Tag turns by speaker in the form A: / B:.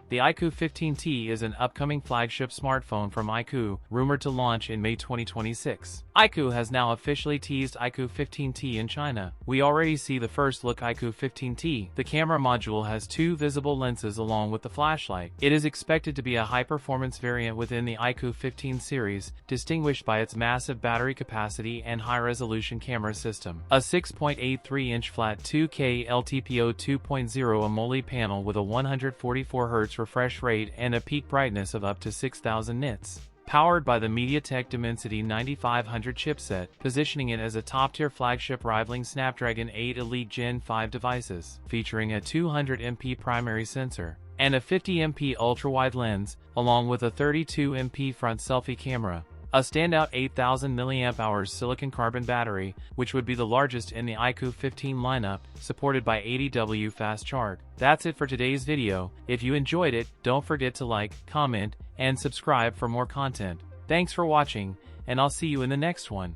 A: The iQOO 15T is an upcoming flagship smartphone from iQOO, rumored to launch in May 2026. iQOO has now officially teased iQOO 15T in China. We already see the first look iQOO 15T. The camera module has two visible lenses along with the flashlight. It is expected to be a high-performance variant within the iQOO 15 series, distinguished by its massive battery capacity and high-resolution camera system. A 6.83-inch flat 2K LTPO 2.0 AMOLED panel with a 144Hz refresh rate and a peak brightness of up to 6,000 nits. Powered by the MediaTek Dimensity 9500 chipset, positioning it as a top-tier flagship rivaling Snapdragon 8 Elite Gen 5 devices, featuring a 200MP primary sensor and a 50MP ultra-wide lens, along with a 32MP front selfie camera. A standout 8,000 mAh silicon carbon battery, which would be the largest in the iQOO 15 lineup, supported by 80W fast charge. That's it for today's video. If you enjoyed it, don't forget to like, comment, and subscribe for more content. Thanks for watching, and I'll see you in the next one.